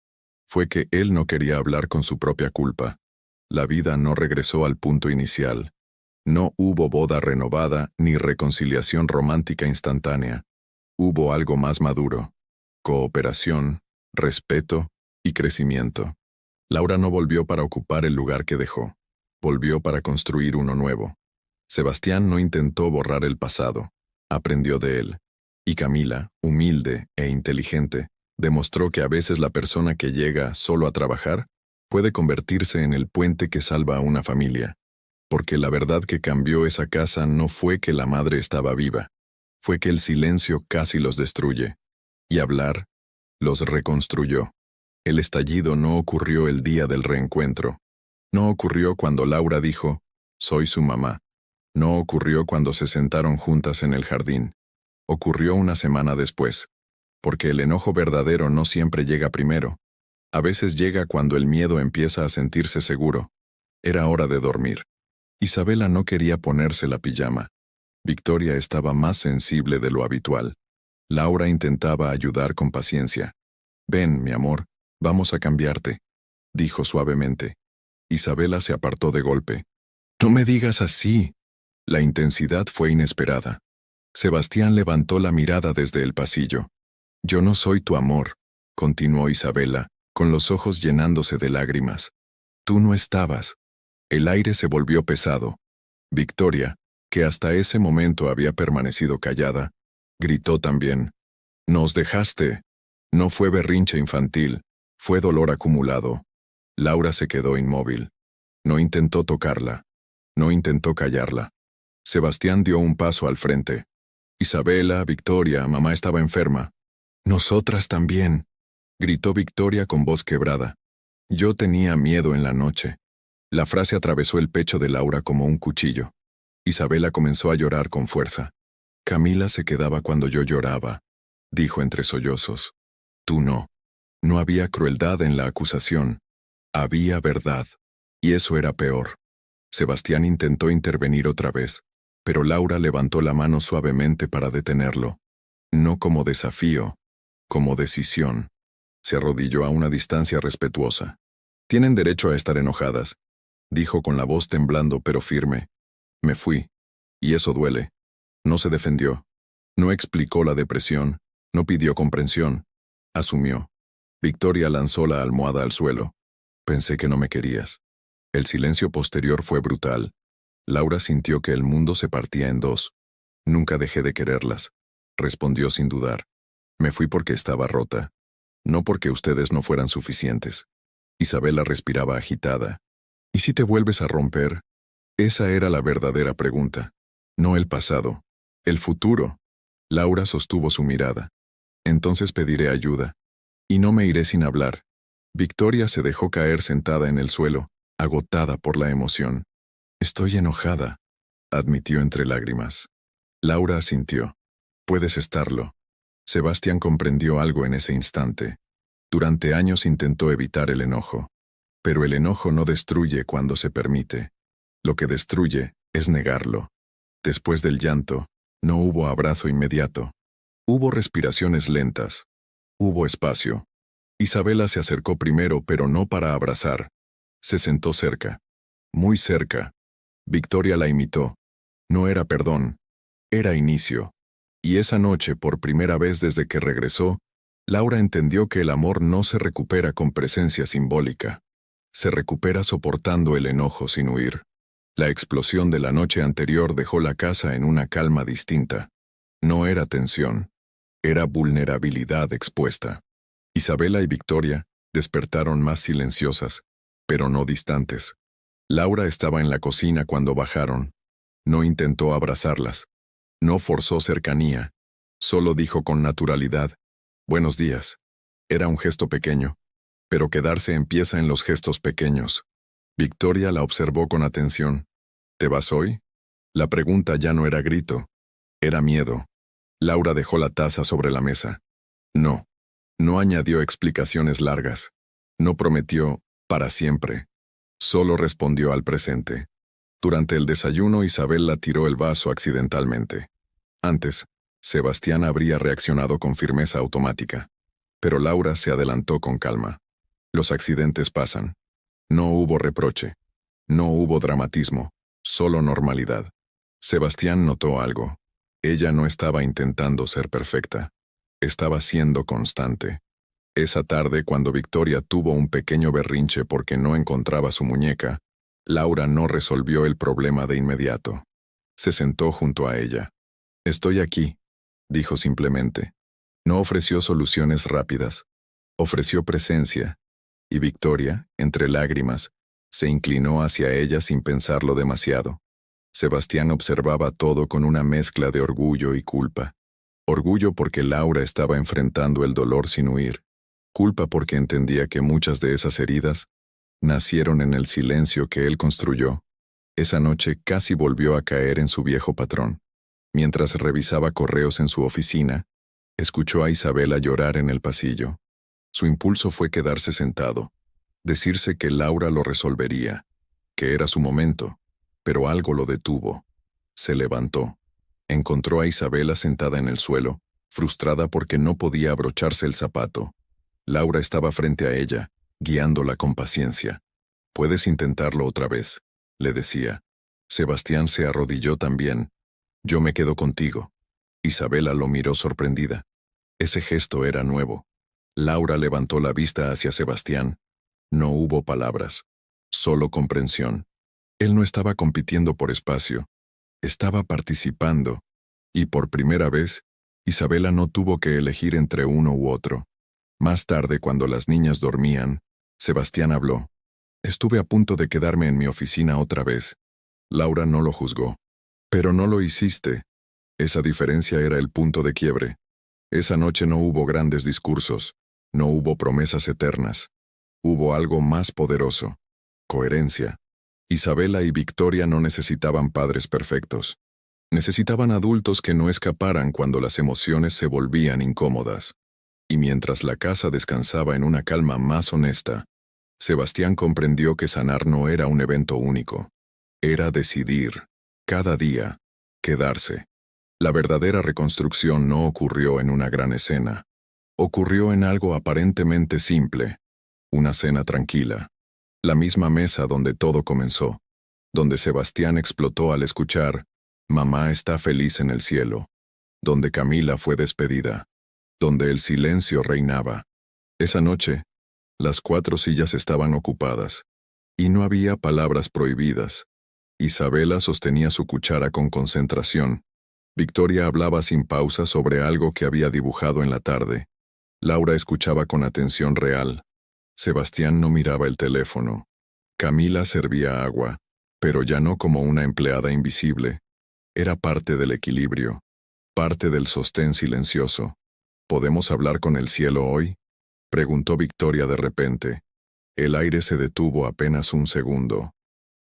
fue que él no quería hablar con su propia culpa. La vida no regresó al punto inicial. No hubo boda renovada ni reconciliación romántica instantánea. Hubo algo más maduro: cooperación, respeto y crecimiento. Laura no volvió para ocupar el lugar que dejó. Volvió para construir uno nuevo. Sebastián no intentó borrar el pasado. Aprendió de él. Y Camila, humilde e inteligente, demostró que a veces la persona que llega solo a trabajar puede convertirse en el puente que salva a una familia. Porque la verdad que cambió esa casa no fue que la madre estaba viva, fue que el silencio casi los destruye. Y hablar los reconstruyó. El estallido no ocurrió el día del reencuentro. No ocurrió cuando Laura dijo, «Soy su mamá». No ocurrió cuando se sentaron juntas en el jardín. Ocurrió una semana después. Porque el enojo verdadero no siempre llega primero. A veces llega cuando el miedo empieza a sentirse seguro. Era hora de dormir. Isabela no quería ponerse la pijama. Victoria estaba más sensible de lo habitual. Laura intentaba ayudar con paciencia. «Ven, mi amor, vamos a cambiarte», dijo suavemente. Isabela se apartó de golpe. «No me digas así». La intensidad fue inesperada. Sebastián levantó la mirada desde el pasillo. «Yo no soy tu amor», continuó Isabela, con los ojos llenándose de lágrimas. «Tú no estabas». El aire se volvió pesado. Victoria, que hasta ese momento había permanecido callada, gritó también. «Nos dejaste». No fue berrinche infantil, fue dolor acumulado. Laura se quedó inmóvil. No intentó tocarla. No intentó callarla. Sebastián dio un paso al frente. «Isabela, Victoria, mamá estaba enferma». «Nosotras también», gritó Victoria con voz quebrada. «Yo tenía miedo en la noche». La frase atravesó el pecho de Laura como un cuchillo. Isabela comenzó a llorar con fuerza. «Camila se quedaba cuando yo lloraba», dijo entre sollozos. «Tú no». No había crueldad en la acusación. Había verdad. Y eso era peor. Sebastián intentó intervenir otra vez, pero Laura levantó la mano suavemente para detenerlo. No como desafío, como decisión. Se arrodilló a una distancia respetuosa. «Tienen derecho a estar enojadas», dijo con la voz temblando pero firme. «Me fui. Y eso duele». No se defendió. No explicó la depresión. No pidió comprensión. Asumió. Victoria lanzó la almohada al suelo. «Pensé que no me querías». El silencio posterior fue brutal. Laura sintió que el mundo se partía en dos. Nunca dejé de quererlas, respondió sin dudar. Me fui porque estaba rota. No porque ustedes no fueran suficientes. Isabela respiraba agitada. ¿Y si te vuelves a romper? Esa era la verdadera pregunta. No el pasado. El futuro. Laura sostuvo su mirada. Entonces pediré ayuda. Y no me iré sin hablar. Victoria se dejó caer sentada en el suelo, agotada por la emoción. Estoy enojada, admitió entre lágrimas. Laura asintió. Puedes estarlo. Sebastián comprendió algo en ese instante. Durante años intentó evitar el enojo. Pero el enojo no destruye cuando se permite. Lo que destruye es negarlo. Después del llanto, no hubo abrazo inmediato. Hubo respiraciones lentas. Hubo espacio. Isabela se acercó primero, pero no para abrazar. Se sentó cerca. Muy cerca. Victoria la imitó. No era perdón. Era inicio. Y esa noche, por primera vez desde que regresó, Laura entendió que el amor no se recupera con presencia simbólica. Se recupera soportando el enojo sin huir. La explosión de la noche anterior dejó la casa en una calma distinta. No era tensión. Era vulnerabilidad expuesta. Isabela y Victoria despertaron más silenciosas, pero no distantes. Laura estaba en la cocina cuando bajaron. No intentó abrazarlas. No forzó cercanía. Solo dijo con naturalidad, «Buenos días». Era un gesto pequeño, pero quedarse empieza en los gestos pequeños. Victoria la observó con atención. «¿Te vas hoy?» La pregunta ya no era grito. Era miedo. Laura dejó la taza sobre la mesa. No. No añadió explicaciones largas. No prometió, para siempre. Solo respondió al presente. Durante el desayuno, Isabel la tiró el vaso accidentalmente. Antes, Sebastián habría reaccionado con firmeza automática. Pero Laura se adelantó con calma. Los accidentes pasan. No hubo reproche. No hubo dramatismo. Solo normalidad. Sebastián notó algo. Ella no estaba intentando ser perfecta. Estaba siendo constante. Esa tarde, cuando Victoria tuvo un pequeño berrinche porque no encontraba su muñeca, Laura no resolvió el problema de inmediato. Se sentó junto a ella. «Estoy aquí», dijo simplemente. No ofreció soluciones rápidas. Ofreció presencia. Y Victoria, entre lágrimas, se inclinó hacia ella sin pensarlo demasiado. Sebastián observaba todo con una mezcla de orgullo y culpa. Orgullo porque Laura estaba enfrentando el dolor sin huir. Culpa porque entendía que muchas de esas heridas nacieron en el silencio que él construyó. Esa noche casi volvió a caer en su viejo patrón. Mientras revisaba correos en su oficina, escuchó a Isabela llorar en el pasillo. Su impulso fue quedarse sentado, decirse que Laura lo resolvería, que era su momento, pero algo lo detuvo. Se levantó. Encontró a Isabela sentada en el suelo, frustrada porque no podía abrocharse el zapato. Laura estaba frente a ella, guiándola con paciencia. «Puedes intentarlo otra vez», le decía. Sebastián se arrodilló también. «Yo me quedo contigo». Isabela lo miró sorprendida. Ese gesto era nuevo. Laura levantó la vista hacia Sebastián. No hubo palabras, solo comprensión. Él no estaba compitiendo por espacio. Estaba participando. Y por primera vez, Isabela no tuvo que elegir entre uno u otro. Más tarde, cuando las niñas dormían, Sebastián habló. «Estuve a punto de quedarme en mi oficina otra vez». Laura no lo juzgó. «Pero no lo hiciste». Esa diferencia era el punto de quiebre. Esa noche no hubo grandes discursos, no hubo promesas eternas. Hubo algo más poderoso. Coherencia. Isabela y Victoria no necesitaban padres perfectos. Necesitaban adultos que no escaparan cuando las emociones se volvían incómodas. Y mientras la casa descansaba en una calma más honesta, Sebastián comprendió que sanar no era un evento único. Era decidir, cada día, quedarse. La verdadera reconstrucción no ocurrió en una gran escena. Ocurrió en algo aparentemente simple. Una cena tranquila. La misma mesa donde todo comenzó. Donde Sebastián explotó al escuchar, «Mamá está feliz en el cielo». Donde Camila fue despedida. Donde el silencio reinaba. Esa noche, las 4 sillas estaban ocupadas. Y no había palabras prohibidas. Isabela sostenía su cuchara con concentración. Victoria hablaba sin pausa sobre algo que había dibujado en la tarde. Laura escuchaba con atención real. Sebastián no miraba el teléfono. Camila servía agua, pero ya no como una empleada invisible. Era parte del equilibrio, parte del sostén silencioso. ¿Podemos hablar con el cielo hoy?, preguntó Victoria de repente. El aire se detuvo apenas un segundo.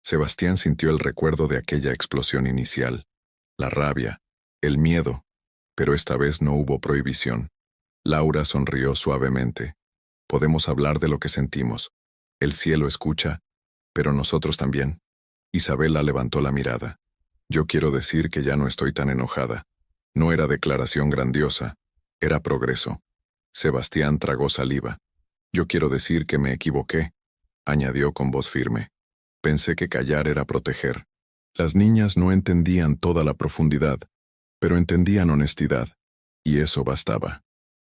Sebastián sintió el recuerdo de aquella explosión inicial, la rabia, el miedo, pero esta vez no hubo prohibición. Laura sonrió suavemente. Podemos hablar de lo que sentimos. El cielo escucha, pero nosotros también. Isabela levantó la mirada. Yo quiero decir que ya no estoy tan enojada. No era declaración grandiosa, era progreso. Sebastián tragó saliva. Yo quiero decir que me equivoqué, añadió con voz firme. Pensé que callar era proteger. Las niñas no entendían toda la profundidad, pero entendían honestidad, y eso bastaba.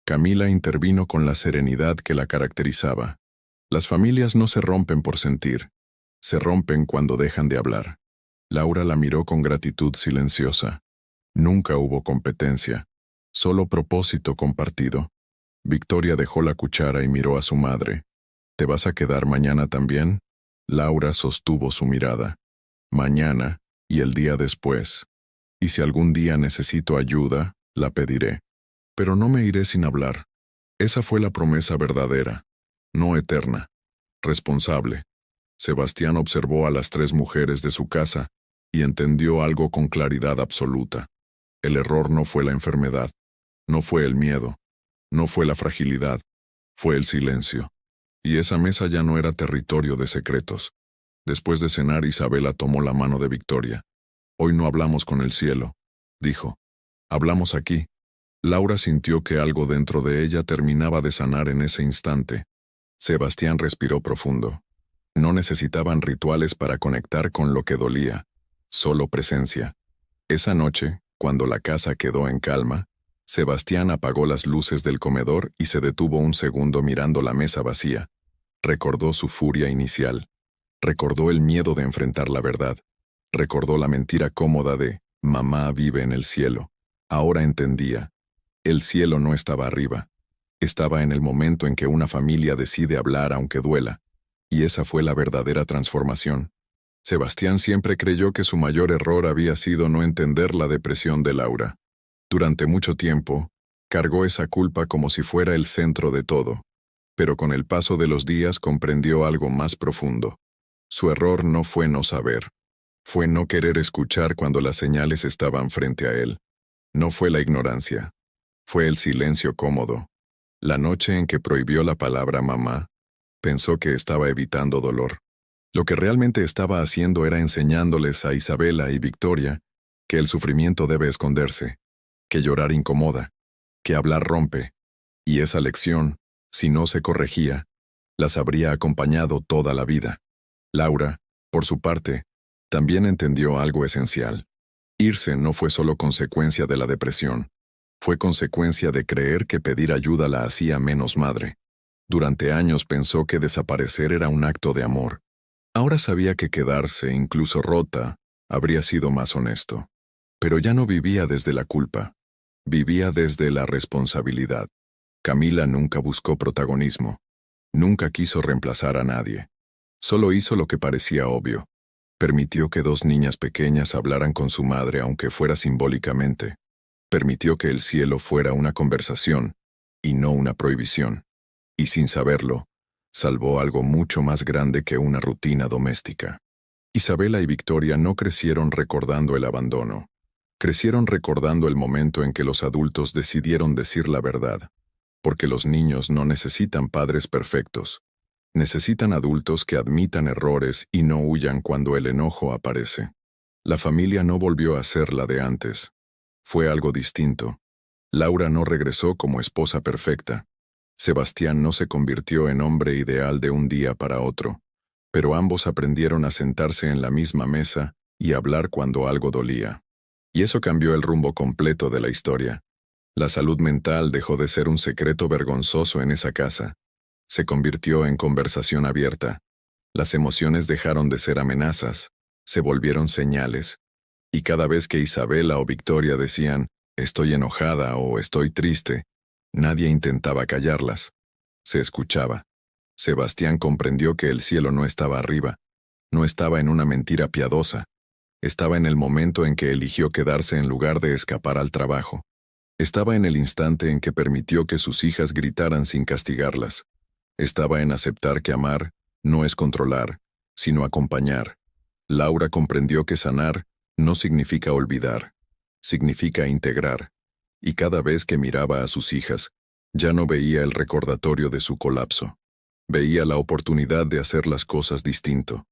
Camila intervino con la serenidad que la caracterizaba. Las familias no se rompen por sentir, se rompen cuando dejan de hablar. Laura la miró con gratitud silenciosa. Nunca hubo competencia, solo propósito compartido. Victoria dejó la cuchara y miró a su madre. ¿Te vas a quedar mañana también? Laura sostuvo su mirada. Mañana y el día después. Y si algún día necesito ayuda, la pediré. Pero no me iré sin hablar. Esa fue la promesa verdadera, no eterna, responsable. Sebastián observó a las 3 mujeres de su casa y entendió algo con claridad absoluta. El error no fue la enfermedad, no fue el miedo, no fue la fragilidad, fue el silencio. Y esa mesa ya no era territorio de secretos. Después de cenar, Isabela tomó la mano de Victoria. Hoy no hablamos con el cielo, dijo. Hablamos aquí. Laura sintió que algo dentro de ella terminaba de sanar en ese instante. Sebastián respiró profundo. No necesitaban rituales para conectar con lo que dolía, solo presencia. Esa noche, cuando la casa quedó en calma, Sebastián apagó las luces del comedor y se detuvo un segundo mirando la mesa vacía. Recordó su furia inicial. Recordó el miedo de enfrentar la verdad. Recordó la mentira cómoda de «mamá vive en el cielo». Ahora entendía. El cielo no estaba arriba. Estaba en el momento en que una familia decide hablar aunque duela. Y esa fue la verdadera transformación. Sebastián siempre creyó que su mayor error había sido no entender la depresión de Laura. Durante mucho tiempo, cargó esa culpa como si fuera el centro de todo. Pero con el paso de los días comprendió algo más profundo. Su error no fue no saber. Fue no querer escuchar cuando las señales estaban frente a él. No fue la ignorancia. Fue el silencio cómodo. La noche en que prohibió la palabra mamá, pensó que estaba evitando dolor. Lo que realmente estaba haciendo era enseñándoles a Isabela y Victoria que el sufrimiento debe esconderse, que llorar incomoda, que hablar rompe, y esa lección, si no se corregía, las habría acompañado toda la vida. Laura, por su parte, también entendió algo esencial. Irse no fue solo consecuencia de la depresión, fue consecuencia de creer que pedir ayuda la hacía menos madre. Durante años pensó que desaparecer era un acto de amor. Ahora sabía que quedarse, incluso rota, habría sido más honesto. Pero ya no vivía desde la culpa. Vivía desde la responsabilidad. Camila nunca buscó protagonismo. Nunca quiso reemplazar a nadie. Solo hizo lo que parecía obvio. Permitió que 2 niñas pequeñas hablaran con su madre aunque fuera simbólicamente. Permitió que el cielo fuera una conversación, y no una prohibición. Y sin saberlo, salvó algo mucho más grande que una rutina doméstica. Isabela y Victoria no crecieron recordando el abandono. Crecieron recordando el momento en que los adultos decidieron decir la verdad. Porque los niños no necesitan padres perfectos. Necesitan adultos que admitan errores y no huyan cuando el enojo aparece. La familia no volvió a ser la de antes. Fue algo distinto. Laura no regresó como esposa perfecta. Sebastián no se convirtió en hombre ideal de un día para otro. Pero ambos aprendieron a sentarse en la misma mesa y hablar cuando algo dolía. Y eso cambió el rumbo completo de la historia. La salud mental dejó de ser un secreto vergonzoso en esa casa. Se convirtió en conversación abierta. Las emociones dejaron de ser amenazas, se volvieron señales, y cada vez que Isabela o Victoria decían, estoy enojada o estoy triste, nadie intentaba callarlas. Se escuchaba. Sebastián comprendió que el cielo no estaba arriba, no estaba en una mentira piadosa, estaba en el momento en que eligió quedarse en lugar de escapar al trabajo. Estaba en el instante en que permitió que sus hijas gritaran sin castigarlas. Estaba en aceptar que amar no es controlar, sino acompañar. Laura comprendió que sanar no significa olvidar, significa integrar. Y cada vez que miraba a sus hijas, ya no veía el recordatorio de su colapso. Veía la oportunidad de hacer las cosas distinto.